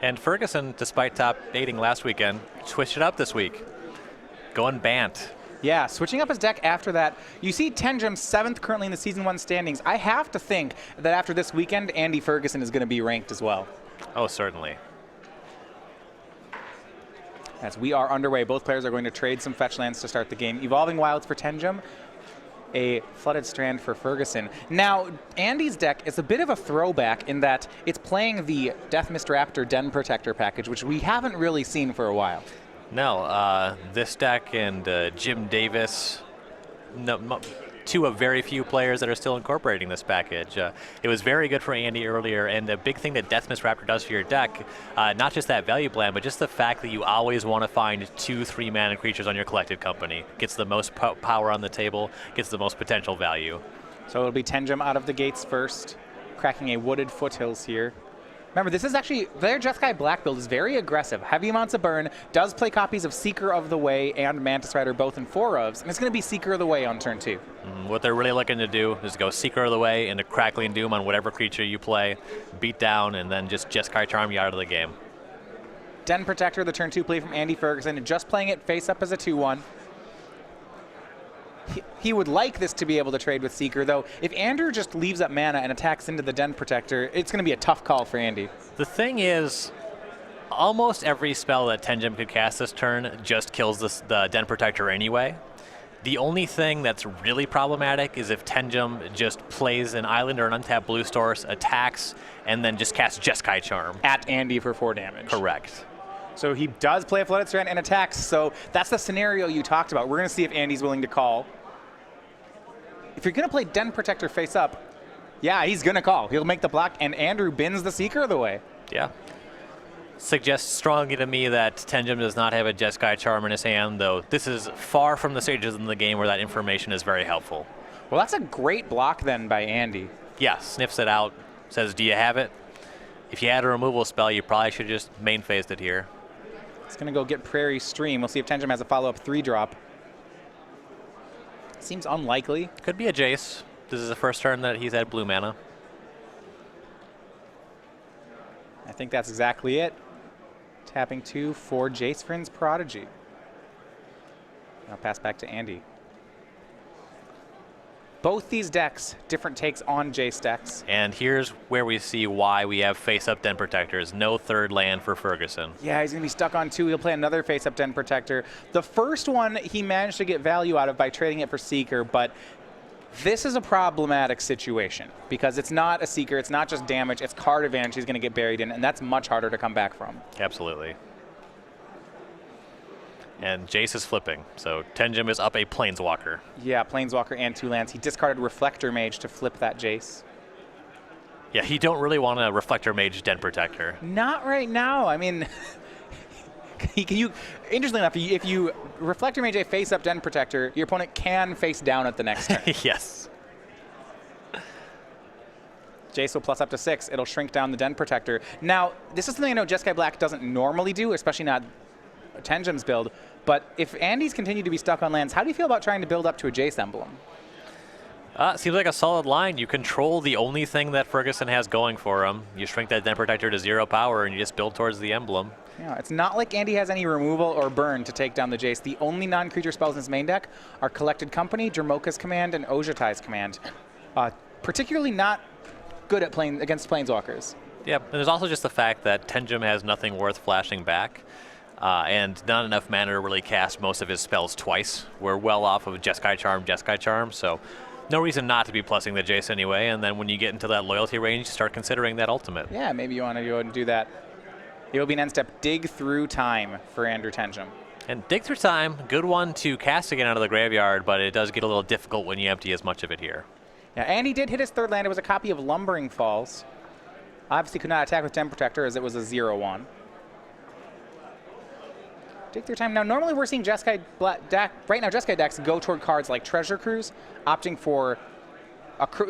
And Ferguson, despite top 8ing last weekend, switched it up this week. Going Bant. Yeah, switching up his deck after that. You see Tenjum 7th currently in the Season 1 standings. I have to think that after this weekend, Andy Ferguson is going to be ranked as well. Oh, certainly. As we are underway, both players are going to trade some fetch lands to start the game. Evolving Wilds for Tenjum, a Flooded Strand for Ferguson. Now, Andy's deck is a bit of a throwback in that it's playing the Death Mist Raptor Den Protector package, which we haven't really seen for a while. No, this deck and Jim Davis, two of very few players that are still incorporating this package. It was very good for Andy earlier, and a big thing that Death Mist Raptor does for your deck, not just that value plan, but just the fact that you always want to find 2-3 mana creatures on your collected company. Gets the most power on the table, gets the most potential value. So it'll be Tenjum out of the gates first, cracking a Wooded Foothills here. Remember, this is actually, their Jeskai Black build is very aggressive. Heavy amounts of burn, does play copies of Seeker of the Way and Mantis Rider both in 4-ofs, and it's going to be Seeker of the Way on turn 2. What they're really looking to do is go Seeker of the Way into Crackling Doom on whatever creature you play, beat down, and then just Jeskai Charm you out of the game. Den Protector, the turn 2 play from Andy Ferguson, and just playing it face up as a 2-1. He would like this to be able to trade with Seeker, though. If Andrew just leaves up mana and attacks into the Den Protector, it's going to be a tough call for Andy. The thing is, almost every spell that Tenjum could cast this turn just kills the Den Protector anyway. The only thing that's really problematic is if Tenjum just plays an island or an untapped blue source, attacks, and then just casts Jeskai Charm. At Andy for 4 damage. Correct. So he does play a Flooded Strand and attacks, so that's the scenario you talked about. We're going to see if Andy's willing to call. If you're going to play Den Protector face up, yeah, he's going to call. He'll make the block, and Andrew bins the Seeker of the Way. Yeah. Suggests strongly to me that Tenjum does not have a Jeskai Charm in his hand, though this is far from the stages in the game where that information is very helpful. Well, that's a great block then by Andy. Yeah, sniffs it out, says, do you have it? If you had a removal spell, you probably should just main phased it here. It's going to go get Prairie Stream. We'll see if Tenjum has a follow-up 3-drop. Seems unlikely. Could be a Jace. This is the first turn that he's had blue mana. I think that's exactly it. Tapping 2 for Jace Vryn's Prodigy. I'll pass back to Andy. Both these decks, different takes on Jace decks. And here's where we see why we have face-up Den Protectors. No third land for Ferguson. Yeah, he's going to be stuck on 2. He'll play another face-up Den Protector. The first one he managed to get value out of by trading it for Seeker, but this is a problematic situation because it's not a Seeker, it's not just damage, it's card advantage he's going to get buried in, and that's much harder to come back from. Absolutely. And Jace is flipping, so Tenjum is up a Planeswalker. Yeah, Planeswalker and 2 lands. He discarded Reflector Mage to flip that Jace. Yeah, you don't really want a Reflector Mage Den Protector. Not right now. I mean, interestingly enough, if you Reflector Mage a face-up Den Protector, your opponent can face down at the next turn. Yes. Jace will plus up to 6. It'll shrink down the Den Protector. Now, this is something I know Jeskai Black doesn't normally do, especially not Tenjum's build, but if Andy's continued to be stuck on lands, how do you feel about trying to build up to a Jace emblem? Seems like a solid line. You control the only thing that Ferguson has going for him. You shrink that Den Protector to 0 power, and you just build towards the emblem. Yeah, it's not like Andy has any removal or burn to take down the Jace. The only non-creature spells in his main deck are Collected Company, Dromoka's Command, and Ojutai's Command. Particularly not good at playing against Planeswalkers. Yeah, and there's also just the fact that Tenjum has nothing worth flashing back. And not enough mana to really cast most of his spells twice. We're well off of Jeskai Charm, so no reason not to be plussing the Jace anyway, and then when you get into that loyalty range, start considering that ultimate. Yeah, maybe you want to go ahead and do that. It will be an end step, Dig Through Time for Andrew Tenjum. And Dig Through Time, good one to cast again out of the graveyard, but it does get a little difficult when you empty as much of it here. Yeah, and he did hit his third land. It was a copy of Lumbering Falls. Obviously could not attack with Den Protector as it was a 0-1. Dig Through Time. Now, normally we're seeing Jeskai deck, right now Jeskai decks go toward cards like Treasure Cruise, opting for,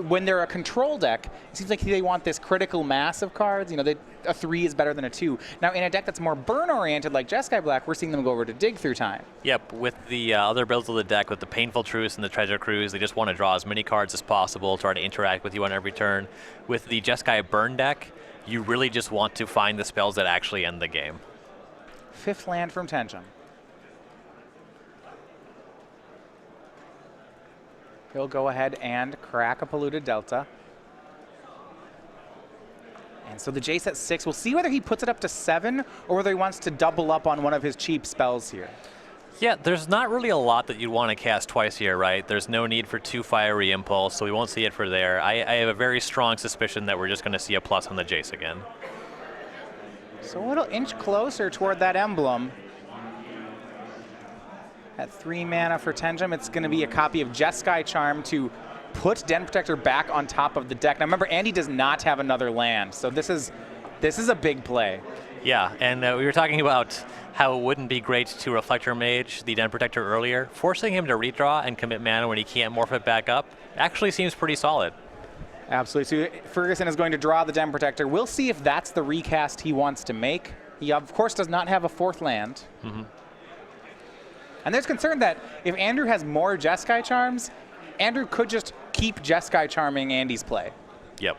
when they're a control deck, it seems like they want this critical mass of cards. You know, a 3 is better than a 2. Now, in a deck that's more burn-oriented like Jeskai Black, we're seeing them go over to Dig Through Time. Yep, with the other builds of the deck, with the Painful Truce and the Treasure Cruise, they just want to draw as many cards as possible, try to interact with you on every turn. With the Jeskai Burn deck, you really just want to find the spells that actually end the game. 5th land from Tenjum. He'll go ahead and crack a Polluted Delta. And so the Jace at 6. We'll see whether he puts it up to 7 or whether he wants to double up on one of his cheap spells here. Yeah, there's not really a lot that you'd want to cast twice here, right? There's no need for 2 Fiery Impulse, so we won't see it for there. I have a very strong suspicion that we're just going to see a plus on the Jace again. So it'll inch closer toward that emblem. At 3 mana for Tenjum, it's going to be a copy of Jeskai Charm to put Den Protector back on top of the deck. Now remember, Andy does not have another land, so this is a big play. Yeah, and we were talking about how it wouldn't be great to Reflector Mage the Den Protector earlier. Forcing him to redraw and commit mana when he can't morph it back up actually seems pretty solid. Absolutely. So Ferguson is going to draw the Den Protector. We'll see if that's the recast he wants to make. He, of course, does not have a 4th land. Mm-hmm. And there's concern that if Andrew has more Jeskai Charms, Andrew could just keep Jeskai Charming Andy's play. Yep.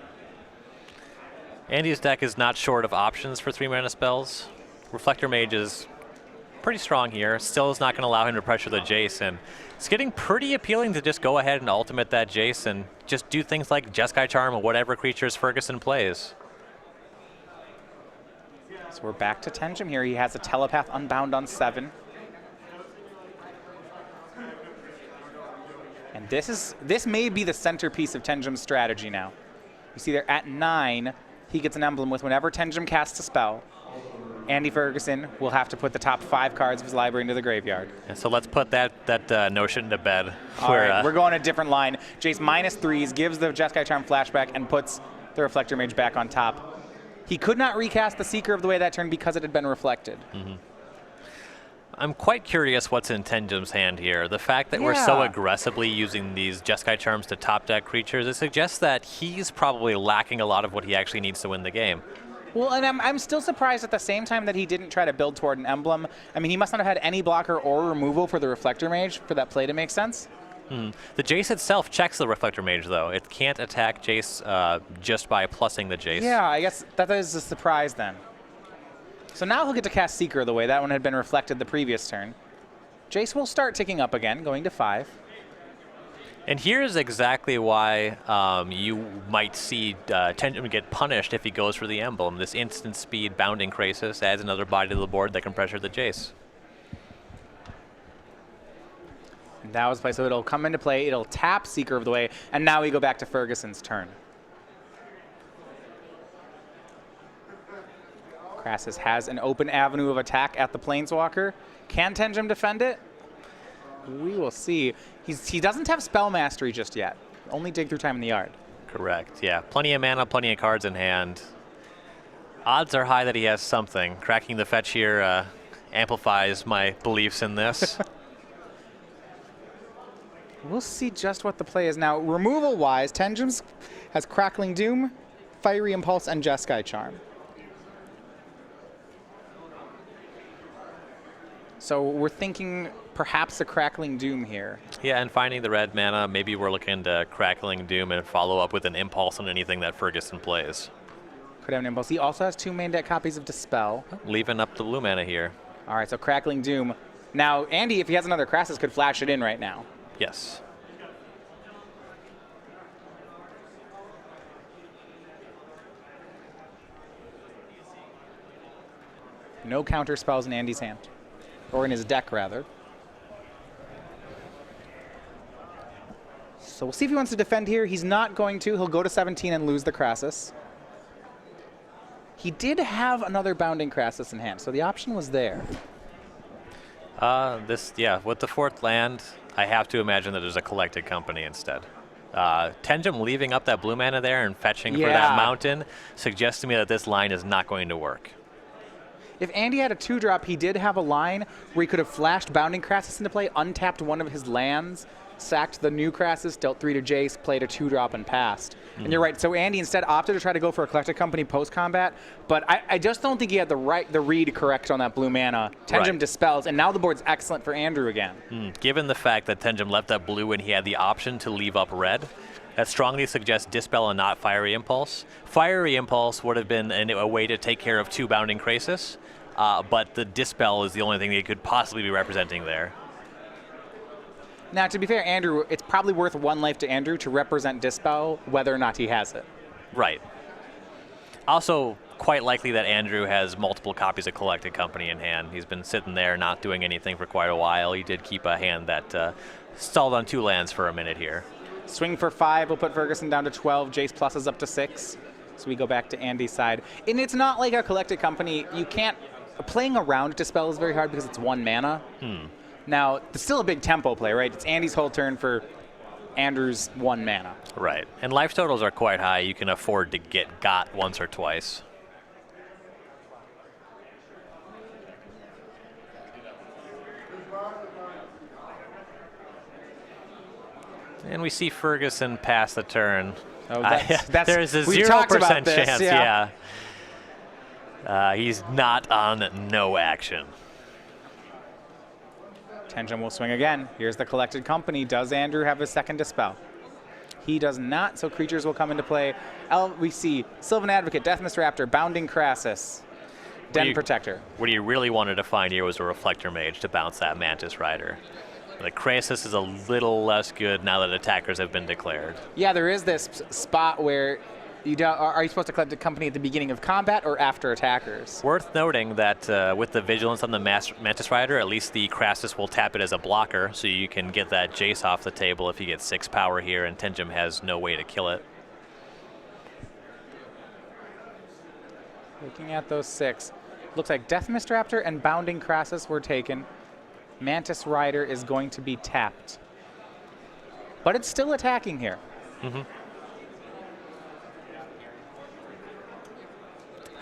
Andy's deck is not short of options for 3 mana spells. Reflector Mage is pretty strong here. Still is not going to allow him to pressure the Jace, and it's getting pretty appealing to just go ahead and ultimate that Jace and just do things like Jeskai Charm or whatever creatures Ferguson plays. So we're back to Tenjum here. He has a Telepath Unbound on 7. And this may be the centerpiece of Tenjum's strategy now. You see there at 9, he gets an emblem with whenever Tenjum casts a spell, Andy Ferguson will have to put the top 5 cards of his library into the graveyard. And so let's put that notion to bed. All right, we're going a different line. Jace -3s, gives the Jeskai Charm flashback, and puts the Reflector Mage back on top. He could not recast the Seeker of the Way that turn because it had been reflected. Mm-hmm. I'm quite curious what's in Tenjum's hand here. The fact that we're so aggressively using these Jeskai Charms to top deck creatures, it suggests that he's probably lacking a lot of what he actually needs to win the game. Well, and I'm still surprised at the same time that he didn't try to build toward an emblem. I mean, he must not have had any blocker or removal for the Reflector Mage for that play to make sense. The Jace itself checks the Reflector Mage, though. It can't attack Jace just by plussing the Jace. Yeah, I guess that is a surprise then. So now he'll get to cast Seeker of the Way. That one had been reflected the previous turn. Jace will start ticking up again, going to 5. And here's exactly why you might see Tenjum get punished if he goes for the emblem. This instant speed Bounding Krasis adds another body to the board that can pressure the Jace. And that was play, so it'll come into play, it'll tap Seeker of the Way, and now we go back to Ferguson's turn. Krasis has an open avenue of attack at the Planeswalker. Can Tenjum defend it? We will see. He doesn't have Spell Mastery just yet. Only Dig Through Time in the Yard. Correct, yeah. Plenty of mana, plenty of cards in hand. Odds are high that he has something. Cracking the fetch here amplifies my beliefs in this. We'll see just what the play is. Now, removal-wise, Tenjum has Crackling Doom, Fiery Impulse, and Jeskai Charm. So we're thinking perhaps a Crackling Doom here. Yeah, and finding the red mana, maybe we're looking to Crackling Doom and follow up with an Impulse on anything that Ferguson plays. Could have an Impulse. He also has 2 main deck copies of Dispel. Leaving up the blue mana here. All right, so Crackling Doom. Now, Andy, if he has another Krasis, could flash it in right now. Yes. No counter spells in Andy's hand. Or in his deck, rather. So we'll see if he wants to defend here. He's not going to. He'll go to 17 and lose the Krasis. He did have another Bounding Krasis in hand, so the option was there. With the 4th land, I have to imagine that there's a Collected Company instead. Tenjum leaving up that blue mana there and fetching for that mountain suggests to me that this line is not going to work. If Andy had a 2-drop, he did have a line where he could have flashed Bounding Krasis into play, untapped one of his lands, sacked the new Krasis, dealt 3 to Jace, played a 2-drop, and passed. And you're right, so Andy instead opted to try to go for a Collected Company post-combat, but I just don't think he had the read correct on that blue mana. Tenjum dispels, and now the board's excellent for Andrew again. Given the fact that Tenjum left up blue and he had the option to leave up red, that strongly suggests Dispel and not Fiery Impulse. Fiery Impulse would have been a way to take care of 2 Bounding Krasis, but the Dispel is the only thing that could possibly be representing there. Now, to be fair, Andrew, it's probably worth 1 life to Andrew to represent Dispel, whether or not he has it. Right. Also, quite likely that Andrew has multiple copies of Collected Company in hand. He's been sitting there not doing anything for quite a while. He did keep a hand that stalled on 2 lands for a minute here. Swing for 5 will put Ferguson down to 12. Jace Plus is up to 6. So we go back to Andy's side. And it's not like a Collected Company. You can't... Playing around Dispel is very hard because it's 1 mana. Now, it's still a big tempo play, right? It's Andy's whole turn for Andrew's 1 mana. Right. And life totals are quite high. You can afford to get got once or twice. And we see Ferguson pass the turn. Oh, there's a 0% chance, yeah. He's not on no action. Tenjum will swing again. Here's the Collected Company. Does Andrew have a second Dispel? He does not, so creatures will come into play. We see Sylvan Advocate, Deathmist Raptor, Bounding Krasis, Den Protector. What you really wanted to find here was a Reflector Mage to bounce that Mantis Rider. The Krasis is a little less good now that attackers have been declared. Yeah, there is this spot where you don't, are you supposed to collect the company at the beginning of combat or after attackers? Worth noting that with the Vigilance on the Mantis Rider, at least the Krasis will tap it as a blocker, so you can get that Jace off the table if you get 6 power here, and Tenjum has no way to kill it. Looking at those 6, looks like Deathmist Raptor and Bounding Krasis were taken. Mantis Rider is going to be tapped. But it's still attacking here.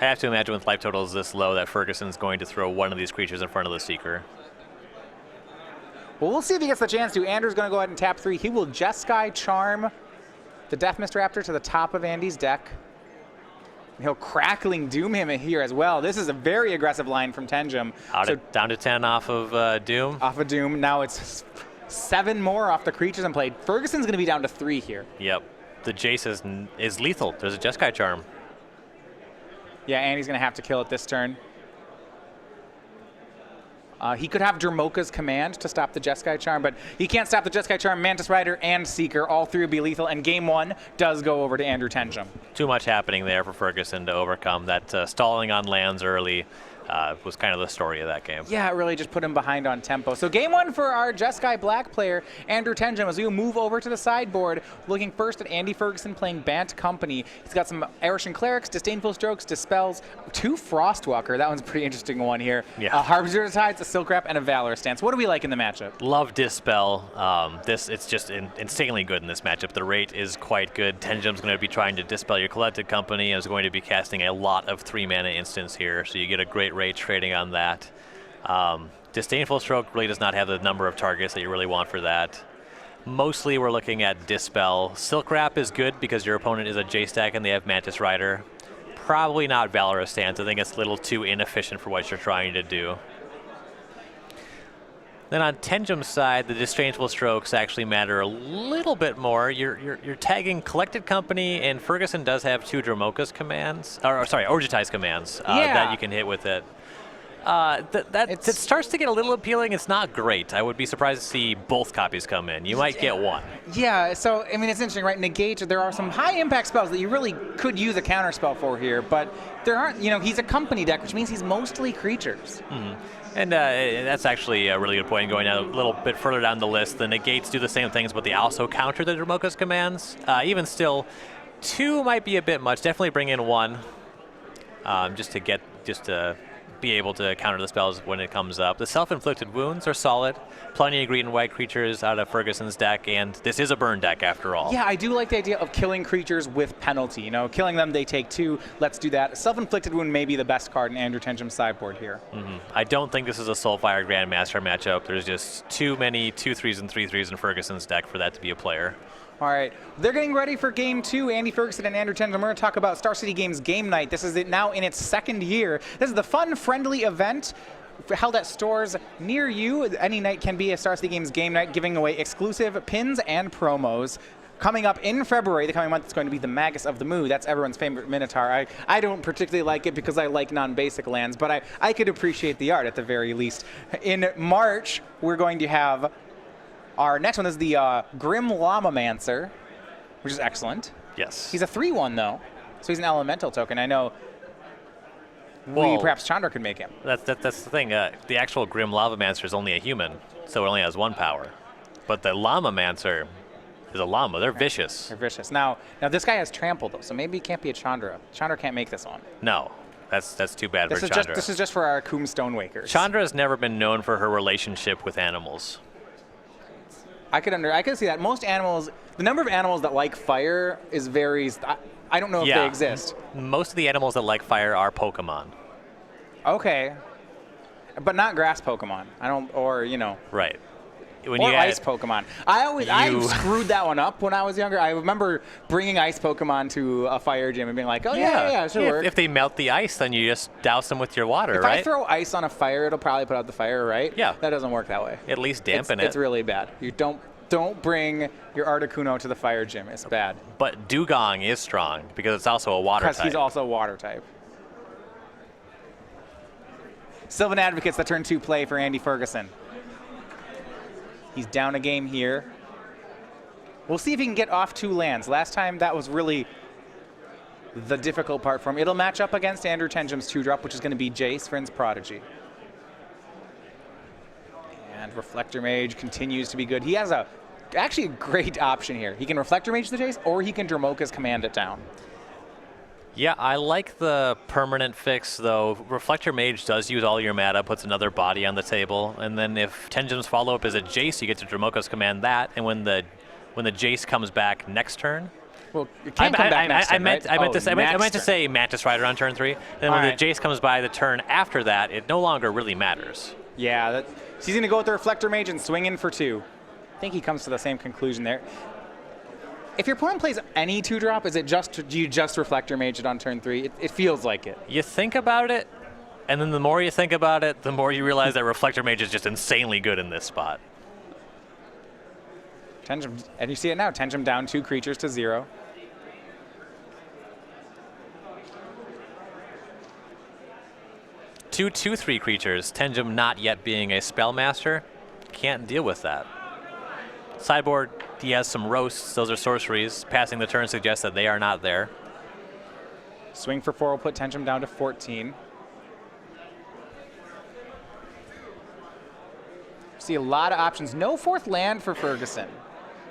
I have to imagine with life totals this low that Ferguson's going to throw one of these creatures in front of the Seeker. Well, we'll see if he gets the chance to. Andrew's going to go ahead and tap 3. He will Jeskai Charm the Deathmist Raptor to the top of Andy's deck. He'll Crackling Doom him here as well. This is a very aggressive line from Tenjum. Down to 10 off of Doom. Off of Doom. Now it's 7 more off the creatures in play. Ferguson's going to be down to 3 here. Yep. The Jace is lethal. There's a Jeskai Charm. Yeah, Andy's going to have to kill it this turn. He could have Dromoka's Command to stop the Jeskai Charm, but he can't stop the Jeskai Charm, Mantis Rider, and Seeker. All 3 would be lethal, and game 1 does go over to Andrew Tenjum. Too much happening there for Ferguson to overcome. That stalling on lands early was kind of the story of that game. Yeah, it really just put him behind on tempo. So game 1 for our Jeskai Black player, Andrew Tenjum, as we move over to the sideboard, looking first at Andy Ferguson playing Bant Company. He's got some Arishan Clerics, Disdainful Strokes, Dispels, 2 Frostwalker. That one's a pretty interesting one here. Yeah. A Harbinger of Tides, a Silk Wrap, and a Valor Stance. What do we like in the matchup? Love Dispel. It's just insanely good in this matchup. The rate is quite good. Tenjum's going to be trying to Dispel your Collected Company and is going to be casting a lot of 3 mana instants here, so you get a great rate trading on that. Disdainful Stroke really does not have the number of targets that you really want for that. Mostly we're looking at Dispel. Silk Wrap is good because your opponent is a J-Stack and they have Mantis Rider. Probably not Valorous Stance. I think it's a little too inefficient for what you're trying to do. Then on Tenjum's side, the Disdainful Strokes actually matter a little bit more. You're tagging Collected Company, and Ferguson does have 2 Dromoka's commands, Orgitized commands that you can hit with it. It starts to get a little appealing. It's not great. I would be surprised to see both copies come in. You might get 1. Yeah, so, I mean, it's interesting, right? Negate, there are some high-impact spells that you really could use a counter spell for here, but there aren't, he's a company deck, which means he's mostly creatures. And that's actually a really good point. Going a little bit further down the list, the negates do the same things, but they also counter the Dromoka's commands. Even still, 2 might be a bit much. Definitely bring in 1, just to be able to counter the spells when it comes up. The self-inflicted wounds are solid. Plenty of green and white creatures out of Ferguson's deck, and this is a burn deck after all. Yeah, I do like the idea of killing creatures with penalty. Killing them, they take 2. Let's do that. Self-inflicted wound may be the best card in Andrew Tenjum's sideboard here. I don't think this is a Soulfire Grandmaster matchup. There's just too many 2/3s and 3/3s in Ferguson's deck for that to be a player. All right, they're getting ready for game 2. Andy Ferguson and Andrew Tenjum. We're going to talk about Star City Games Game Night. This is it now in its 2nd year. This is the fun, friendly event held at stores near you. Any night can be a Star City Games Game Night, giving away exclusive pins and promos. Coming up in February, the coming month, is going to be the Magus of the Moo. That's everyone's favorite Minotaur. I don't particularly like it because I like non-basic lands, but I could appreciate the art at the very least. In March, we're going to have our next one. This is the Grim Llamamancer, which is excellent. Yes. He's a 3/1 though, so he's an elemental token. I know Well, perhaps Chandra could make him. That's the thing. The actual Grim Llamamancer is only a human, so it only has 1 power. But the Llamamancer is a llama. They're vicious. They're vicious. Now this guy has trample though, so maybe he can't be a Chandra. Chandra can't make this one. No, that's too bad for Chandra. This is just for our Coom Stonewakers. Chandra has never been known for her relationship with animals. I could see that. Most animals, the number of animals that like fire is varies. I don't know if they exist. Most of the animals that like fire are Pokemon. Okay, but not grass Pokemon. I don't, or Right. When or you ice Pokemon. I screwed that one up when I was younger. I remember bringing ice Pokemon to a fire gym and being like, oh yeah, sure work. If they melt the ice, then you just douse them with your water, If right? I throw ice on a fire, it'll probably put out the fire, right? Yeah. That doesn't work that way. At least dampen it. It's really bad. You don't bring your Articuno to the fire gym. It's bad. But Dugong is strong because it's also a water type. Because he's also a water type. Sylvan Advocates, the turn 2 play for Andy Ferguson. He's down a game here. We'll see if he can get off 2 lands. Last time that was really the difficult part for him. It'll match up against Andrew Tenjum's 2-drop, which is going to be Jace, Friend's Prodigy. And Reflector Mage continues to be good. He has actually a great option here. He can Reflector Mage the Jace, or he can Dromoka's Command it down. Yeah, I like the permanent fix, though. Reflector Mage does use all your mana, puts another body on the table, and then if Tenjum's follow-up is a Jace, you get to Dromoka's Command that, and when the Jace comes back next turn... Well, it can't come back next turn, right? I meant to say Mantis Rider on turn 3, and then when the Jace comes by the turn after that, it no longer really matters. Yeah, so he's going to go with the Reflector Mage and swing in for 2. I think he comes to the same conclusion there. If your opponent plays any 2-drop, do you just Reflector Mage it on turn 3? It feels like it. You think about it, and then the more you think about it, the more you realize that Reflector Mage is just insanely good in this spot. Tenjum, and you see it now. Tenjum down 2 creatures to 0. Two 2/3 creatures. Tenjum not yet being a Spellmaster, can't deal with that. Sideboard, he has some roasts. Those are sorceries. Passing the turn suggests that they are not there. Swing for 4 will put Tenjum down to 14. See a lot of options. No 4th land for Ferguson.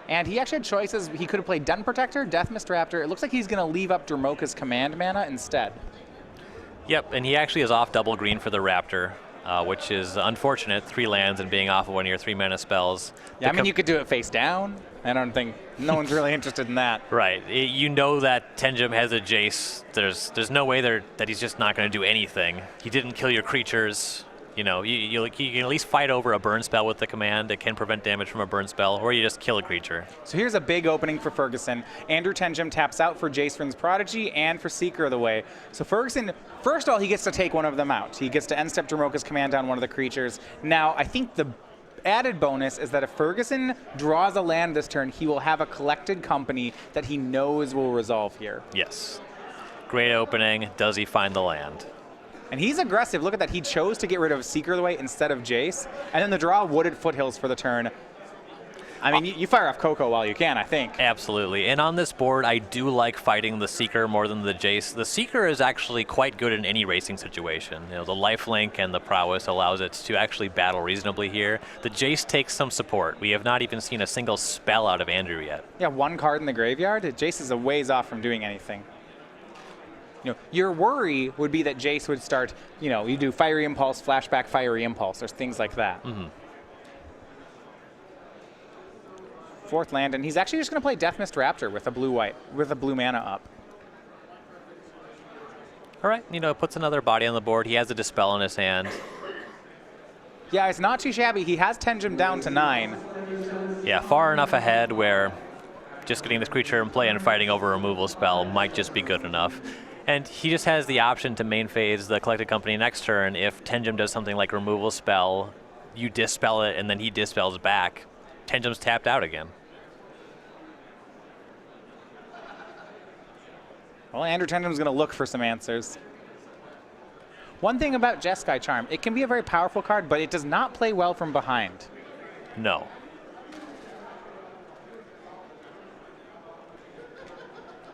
And he actually had choices. He could have played Den Protector, Death Mist Raptor. It looks like he's going to leave up Dromoka's Command mana instead. Yep, and he actually is off double green for the Raptor, which is unfortunate. 3 lands and being off of one of your 3-mana spells. Yeah, I mean, you could do it face down. I don't think no one's really interested in that. Right. You know that Tenjum has a Jace. There's no way that he's just not going to do anything. He didn't kill your creatures. You know, you can at least fight over a burn spell with the command. It can prevent damage from a burn spell, or you just kill a creature. So here's a big opening for Ferguson. Andrew Tenjum taps out for Jace Vryn's Prodigy and for Seeker of the Way. So Ferguson, first of all, he gets to take one of them out. He gets to end step Dromoka's Command down one of the creatures. Now, I think the added bonus is that if Ferguson draws a land this turn, he will have a collected company that he knows will resolve here. Yes. Great opening. Does he find the land? And he's aggressive. Look at that. He chose to get rid of Seeker of the Way instead of Jace. And then the draw Wooded Foothills for the turn. I mean, you fire off Coco while you can, I think. Absolutely. And on this board, I do like fighting the Seeker more than the Jace. The Seeker is actually quite good in any racing situation. You know, the lifelink and the prowess allows it to actually battle reasonably here. The Jace takes some support. We have not even seen a single spell out of Andrew yet. Yeah, 1 card in the graveyard. Jace is a ways off from doing anything. You know, your worry would be that Jace would start, you do Fiery Impulse, Flashback, Fiery Impulse, or things like that. Mm-hmm. 4th land, and he's actually just going to play Death Mist Raptor with a blue mana up. All right, puts another body on the board. He has a Dispel in his hand. Yeah, it's not too shabby. He has Tenjum down to 9. Yeah, far enough ahead where just getting this creature in play and fighting over a removal spell might just be good enough. And he just has the option to main phase the Collected Company next turn. If Tenjum does something like removal spell, you dispel it, and then he dispels back. Tenjum's tapped out again. Well, Andrew Tenjum's going to look for some answers. One thing about Jeskai Charm, it can be a very powerful card, but it does not play well from behind. No.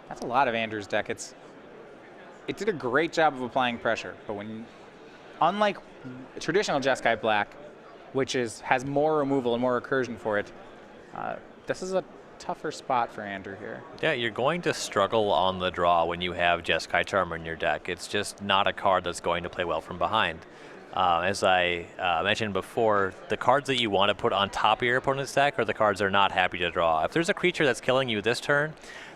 That's a lot of Andrew's deck. It did a great job of applying pressure, but unlike traditional Jeskai Black, which has more removal and more recursion for it, this is a tougher spot for Andrew here. Yeah, you're going to struggle on the draw when you have Jeskai Charmer in your deck. It's just not a card that's going to play well from behind. As I mentioned before, the cards that you want to put on top of your opponent's deck are the cards they're not happy to draw. If there's a creature that's killing you this turn,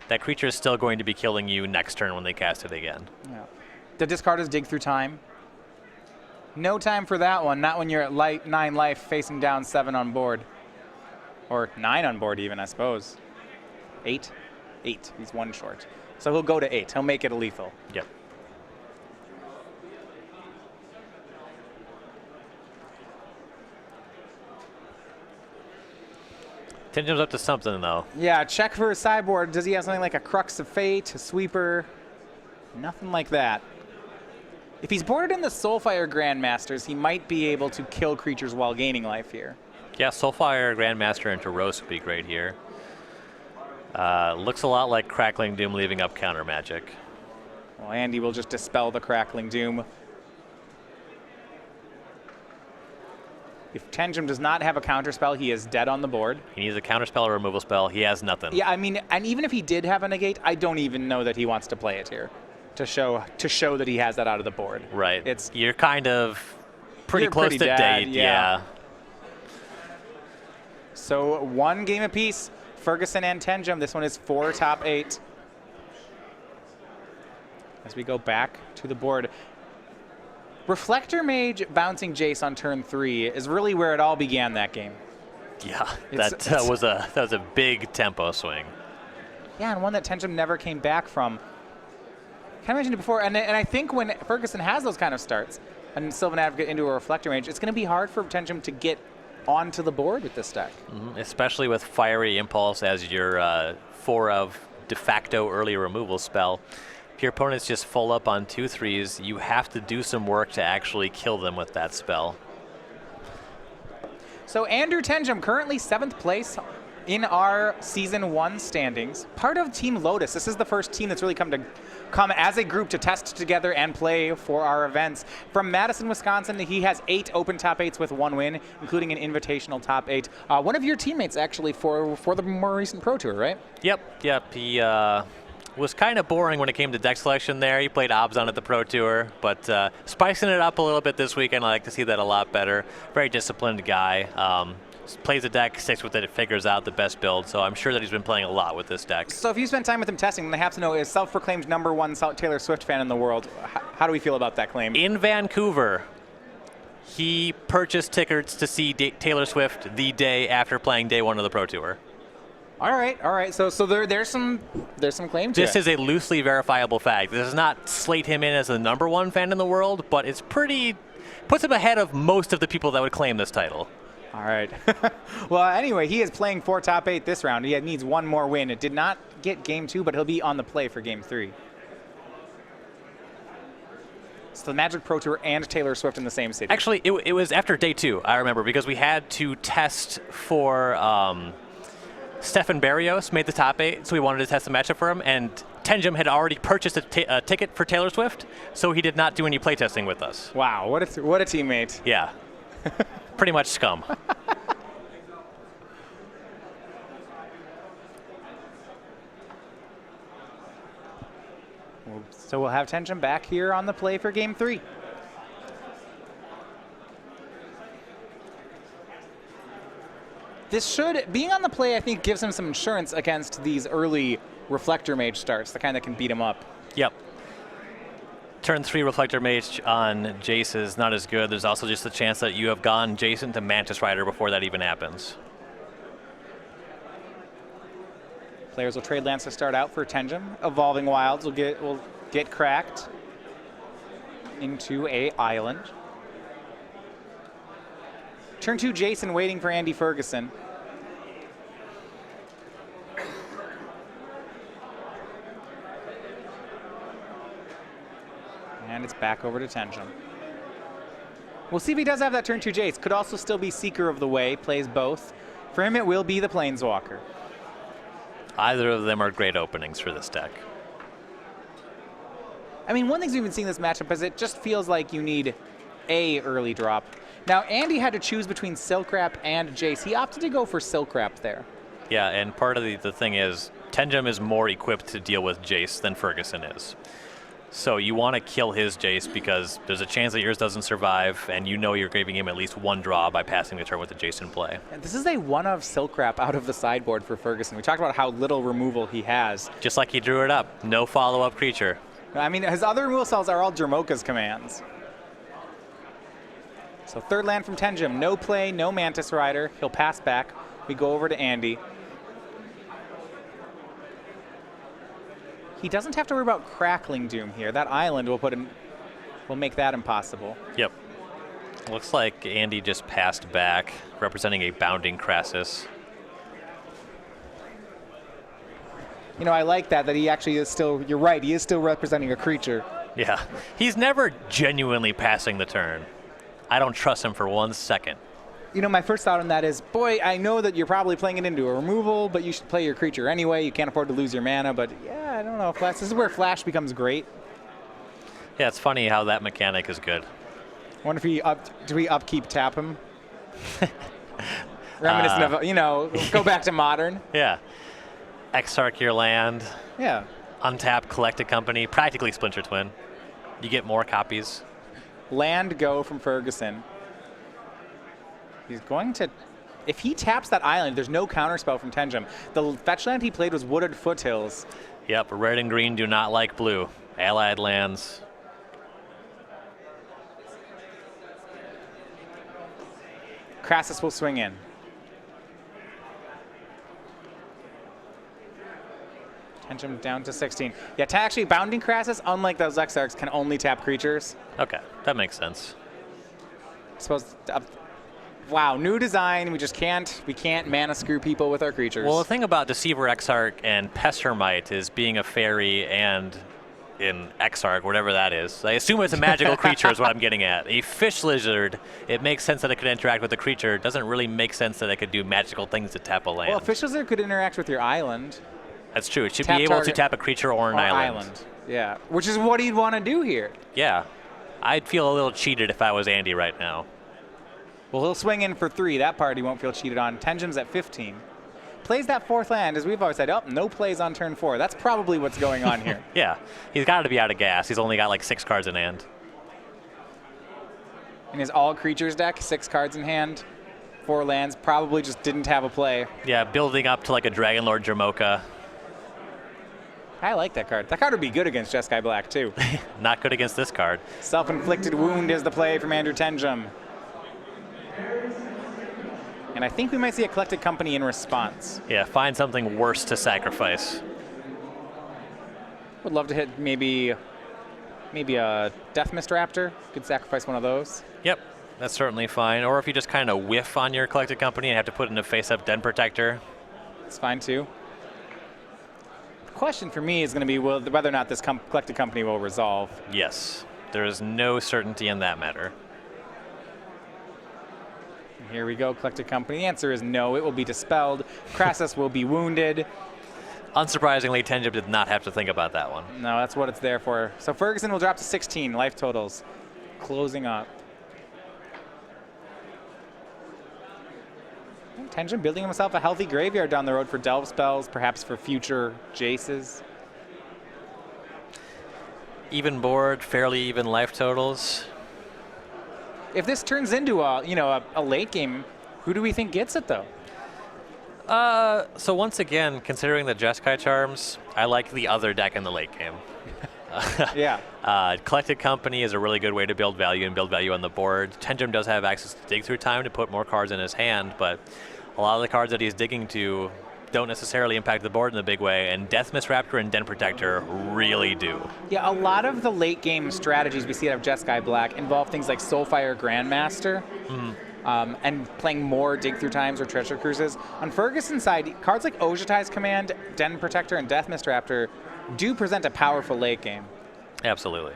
that creature is still going to be killing you next turn when they cast it again. Yeah. The discard is Dig Through Time. No time for that one, not when you're at 9 life facing down 7 on board. Or 9 on board even, I suppose. 8? 8, he's 1 short. So he'll go to 8, he'll make it a lethal. Yep. Tenjum's up to something, though. Yeah, check for a sideboard. Does he have something like a Crux of Fate, a Sweeper? Nothing like that. If he's boarded in the Soulfire Grandmasters, he might be able to kill creatures while gaining life here. Yeah, Soulfire Grandmaster into Roast would be great here. Looks a lot like Crackling Doom leaving up counter magic. Well, Andy will just dispel the Crackling Doom. If Tenjum does not have a counterspell, he is dead on the board. He needs a counterspell or removal spell. He has nothing. Yeah, I mean, and even if he did have a negate, I don't even know that he wants to play it here to show that he has that out of the board. Right. You're kind of pretty close to dead, yeah. So 1 game apiece, Ferguson and Tenjum. This one is 4 top 8. As we go back to the board. Reflector Mage bouncing Jace on turn 3 is really where it all began that game. Yeah, that was a big tempo swing. Yeah, and one that Tenjum never came back from. Kind of mentioned it before, and I think when Ferguson has those kind of starts, and Sylvan Advocate into a Reflector Mage, it's going to be hard for Tenjum to get onto the board with this deck. Especially with Fiery Impulse as your 4 of de facto early removal spell. If your opponent's just full up on 2/3s, you have to do some work to actually kill them with that spell. So Andrew Tenjum, currently 7th place in our Season 1 standings. Part of Team Lotus. This is the first team that's really come as a group to test together and play for our events. From Madison, Wisconsin, he has 8 open top 8s with 1 win, including an invitational top 8. One of your teammates, actually, for the more recent Pro Tour, right? Yep. He was kind of boring when it came to deck selection there. He played Obzon at the Pro Tour, but spicing it up a little bit this weekend. I like to see that a lot better. Very disciplined guy. Plays the deck, sticks with it, figures out the best build, so I'm sure that he's been playing a lot with this deck. So if you spent time with him testing, then I have to know, is self-proclaimed #1 Taylor Swift fan in the world. How do we feel about that claim? In Vancouver, he purchased tickets to see Taylor Swift the day after playing day 1 of the Pro Tour. All right. So there's some claim to it. This is a loosely verifiable fact. This does not slate him in as the #1 fan in the world, but it's puts him ahead of most of the people that would claim this title. All right. Well, anyway, he is playing 4 top 8 this round. He needs 1 more win. It did not get game 2, but he'll be on the play for game 3. So the Magic Pro Tour and Taylor Swift in the same city. Actually, it was after day 2, I remember, because we had to test for Stefan Barrios made the top 8, so we wanted to test the matchup for him, and Tenjum had already purchased a ticket for Taylor Swift, so he did not do any playtesting with us. Wow, what a teammate. Yeah. Pretty much scum. So we'll have Tenjum back here on the play for game 3. Being on the play, I think, gives him some insurance against these early Reflector Mage starts, the kind that can beat him up. Yep. Turn 3 Reflector Mage on Jace is not as good. There's also just the chance that you have gone Jason to Mantis Rider before that even happens. Players will trade lands to start out for Tenjum. Evolving Wilds will get cracked into a island. Turn 2 Jason waiting for Andy Ferguson. And it's back over to Tenjum. We'll see if he does have that turn 2 Jace. Could also still be Seeker of the Way, plays both. For him, it will be the Planeswalker. Either of them are great openings for this deck. I mean, one thing we've been seeing this matchup is it just feels like you need a early drop. Now, Andy had to choose between Silk Wrap and Jace. He opted to go for Silk Wrap there. Yeah, and part of the thing is, Tenjum is more equipped to deal with Jace than Ferguson is. So you want to kill his Jace because there's a chance that yours doesn't survive, and you know you're giving him at least one draw by passing the turn with the Jace in play. And this is a one of Silk Wrap out of the sideboard for Ferguson. We talked about how little removal he has. Just like he drew it up, no follow-up creature. I mean, his other removal spells are all Jermoka's commands. So third land from Tenjum, no play, no Mantis Rider. He'll pass back. We go over to Andy. He doesn't have to worry about Crackling Doom here. That island will make that impossible. Yep. Looks like Andy just passed back, representing a Bounding Crassus. You know, I like that he actually is still, you're right, he is still representing a creature. Yeah. He's never genuinely passing the turn. I don't trust him for 1 second. You know, my first thought on that is, boy, I know that you're probably playing it into a removal, but you should play your creature anyway. You can't afford to lose your mana, but yeah, I don't know. This is where Flash becomes great. Yeah, it's funny how that mechanic is good. I wonder if do we upkeep tap him? Reminiscent of, you know, go back to Modern. Yeah. Exarch your land. Yeah. Untap, collect a company, practically Splinter Twin. You get more copies. Land go from Ferguson. He's going to, if he taps that island, there's no counterspell from Tenjum. The fetch land he played was Wooded Foothills. Yep, red and green do not like blue. Allied lands. Crassus will swing in. Tenjum down to 16. Yeah, actually, Bounding Crassus, unlike those Exarchs, can only tap creatures. Okay, that makes sense. I suppose. Wow, new design. We can't mana screw people with our creatures. Well, the thing about Deceiver Exarch and Pest Hermite is being a fairy and in Exarch, whatever that is. I assume it's a magical creature is what I'm getting at. A fish lizard, it makes sense that it could interact with the creature. It doesn't really make sense that it could do magical things to tap a land. Well, a fish lizard could interact with your island. That's true. It should be able to tap a creature or an island. Yeah, which is what he'd want to do here. Yeah. I'd feel a little cheated if I was Andy right now. Well, he'll swing in for 3. That part he won't feel cheated on. Tenjum's at 15. Plays that 4th land, as we've always said. Oh, no plays on turn 4. That's probably what's going on here. Yeah, he's got to be out of gas. He's only got like 6 cards in hand. In his all creatures deck, 6 cards in hand, 4 lands. Probably just didn't have a play. Yeah, building up to like a Dragonlord Jermoka. I like that card. That card would be good against Jeskai Black, too. Not good against this card. Self-inflicted wound is the play from Andrew Tenjum. And I think we might see a Collected Company in response. Yeah, find something worse to sacrifice. Would love to hit maybe a Death Mist Raptor. Could sacrifice one of those. Yep, that's certainly fine. Or if you just kind of whiff on your Collected Company and have to put in a face-up Den Protector. It's fine too. The question for me is going to be whether or not this Collected Company will resolve. Yes, there is no certainty in that matter. Here we go, Collected Company. The answer is no, it will be dispelled. Crassus will be wounded. Unsurprisingly, Tenjum did not have to think about that one. No, that's what it's there for. So Ferguson will drop to 16 life totals, closing up. Tenjum building himself a healthy graveyard down the road for delve spells, perhaps for future Jaces. Even board, fairly even life totals. If this turns into a late game, who do we think gets it though? So once again, considering the Jeskai charms, I like the other deck in the late game. Yeah. Collected Company is a really good way to build value and build value on the board. Tenjum does have access to dig through time to put more cards in his hand, but a lot of the cards that he's digging to don't necessarily impact the board in a big way, and Death Mist Raptor and Den Protector really do. Yeah, a lot of the late game strategies we see out of Jeskai Black involve things like Soulfire Grandmaster, and playing more Dig Through Times or Treasure Cruises. On Ferguson's side, cards like Ojutai's Command, Den Protector, and Death Mist Raptor do present a powerful late game. Absolutely.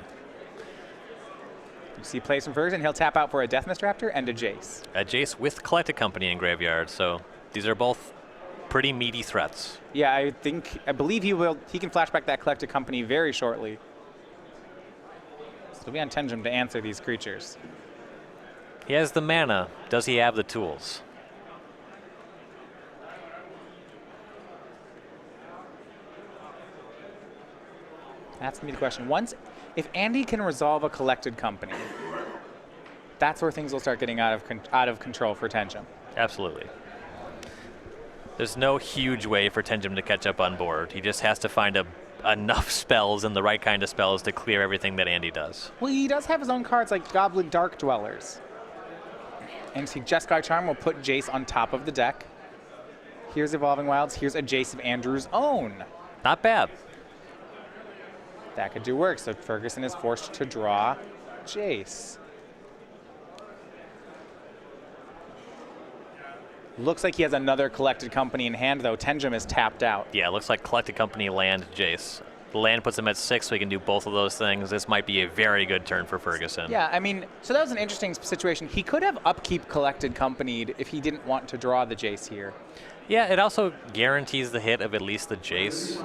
You see plays from Ferguson. He'll tap out for a Deathmist Raptor and a Jace. A Jace with Collected Company in graveyard, so these are both pretty meaty threats. Yeah, I believe he can flashback that Collected Company very shortly. So it'll be on Tenjum to answer these creatures. He has the mana. Does he have the tools? That's gonna be the question. If Andy can resolve a Collected Company, that's where things will start getting out of control for Tenjum. Absolutely. There's no huge way for Tenjum to catch up on board. He just has to find enough spells and the right kind of spells to clear everything that Andy does. Well, he does have his own cards like Goblin Dark Dwellers. And see, Jeskai Charm will put Jace on top of the deck. Here's Evolving Wilds. Here's a Jace of Andrew's own. Not bad. That could do work. So Ferguson is forced to draw Jace. Looks like he has another Collected Company in hand, though. Tenjum is tapped out. Yeah, it looks like Collected Company, land, Jace. The land puts him at 6, so he can do both of those things. This might be a very good turn for Ferguson. Yeah, I mean, so that was an interesting situation. He could have Upkeep Collected Companied if he didn't want to draw the Jace here. Yeah, it also guarantees the hit of at least the Jace.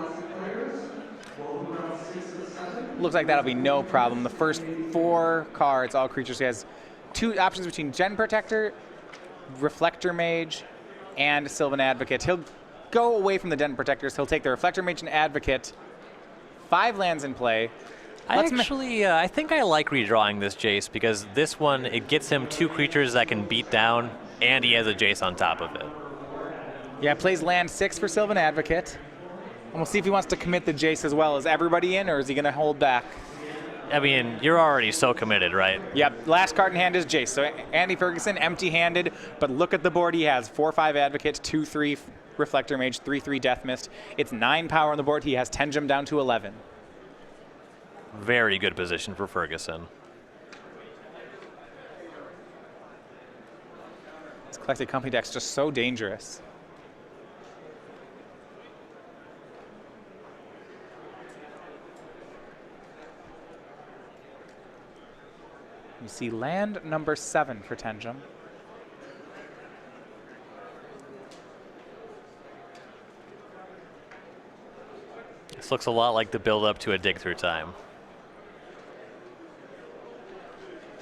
Looks like that'll be no problem. The first 4 cards, all creatures, he has 2 options between Gen Protector, Reflector Mage, and Sylvan Advocate. He'll go away from the Den Protectors. He'll take the Reflector Mage and Advocate. 5 lands in play. I think I like redrawing this Jace because this one, it gets him 2 creatures that can beat down, and he has a Jace on top of it. Yeah, plays land 6 for Sylvan Advocate. And we'll see if he wants to commit the Jace as well. Is everybody in, or is he going to hold back? I mean, you're already so committed, right? Yep, last card in hand is Jace. So Andy Ferguson, empty-handed, but look at the board he has. 4/5 Advocate, 2/3 Reflector Mage, 3/3 Death Mist. It's 9 power on the board. He has Tenjum down to 11. Very good position for Ferguson. This Collected Company deck's just so dangerous. You see land number 7 for Tenjum. This looks a lot like the build-up to a dig through time.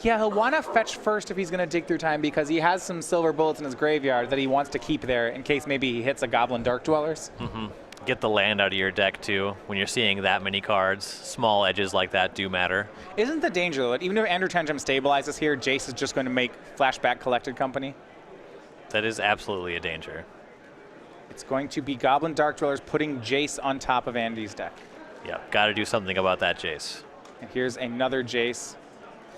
Yeah, he'll want to fetch first if he's going to dig through time because he has some silver bullets in his graveyard that he wants to keep there in case maybe he hits a Goblin Dark Dwellers. Mm-hmm. Get the land out of your deck, too. When you're seeing that many cards, small edges like that do matter. Isn't the danger, though, that even if Andrew Tenjum stabilizes here, Jace is just going to make flashback Collected Company? That is absolutely a danger. It's going to be Goblin Dark Dwellers putting Jace on top of Andy's deck. Yep, got to do something about that Jace. And here's another Jace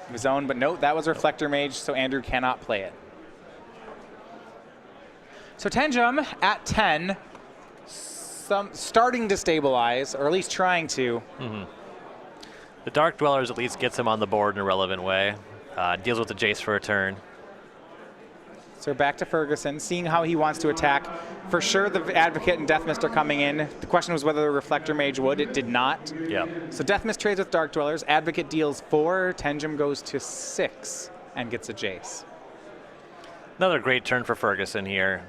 of his own, but note, that was Reflector Mage, so Andrew cannot play it. So Tenjum at 10, starting to stabilize, or at least trying to. Mm-hmm. The Dark Dwellers at least gets him on the board in a relevant way. Deals with the Jace for a turn. So back to Ferguson, seeing how he wants to attack. For sure, the Advocate and Deathmist are coming in. The question was whether the Reflector Mage would. It did not. Yep. So Deathmist trades with Dark Dwellers. Advocate deals 4. Tenjum goes to 6 and gets a Jace. Another great turn for Ferguson here.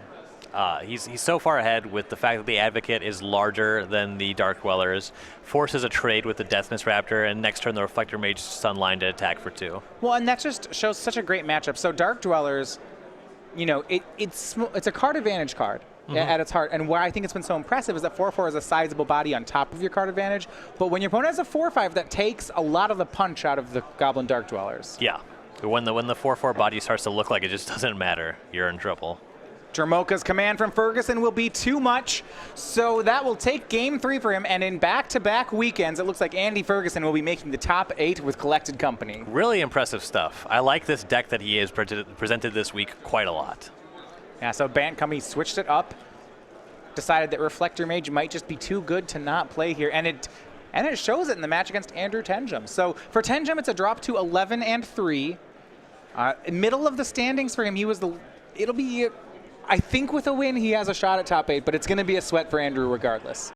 He's so far ahead with the fact that the Advocate is larger than the Dark Dwellers, forces a trade with the Deathmist Raptor, and next turn the Reflector Mage Sunline to attack for 2. Well, and that just shows such a great matchup. So Dark Dwellers, you know, it's a card advantage card at its heart. And why I think it's been so impressive is that 4/4 is a sizable body on top of your card advantage. But when your opponent has a 4/5, that takes a lot of the punch out of the Goblin Dark Dwellers. Yeah. When the 4/4 body starts to look like it just doesn't matter, you're in trouble. Dramoka's command from Ferguson will be too much, so that will take game 3 for him, and in back-to-back weekends, it looks like Andy Ferguson will be making the top 8 with Collected Company. Really impressive stuff. I like this deck that he has presented this week quite a lot. Yeah, so Bant Company switched it up, decided that Reflector Mage might just be too good to not play here, and it shows it in the match against Andrew Tenjum. So for Tenjum, it's a drop to 11-3. Middle of the standings for him, it'll be... I think with a win, he has a shot at top 8, but it's going to be a sweat for Andrew regardless.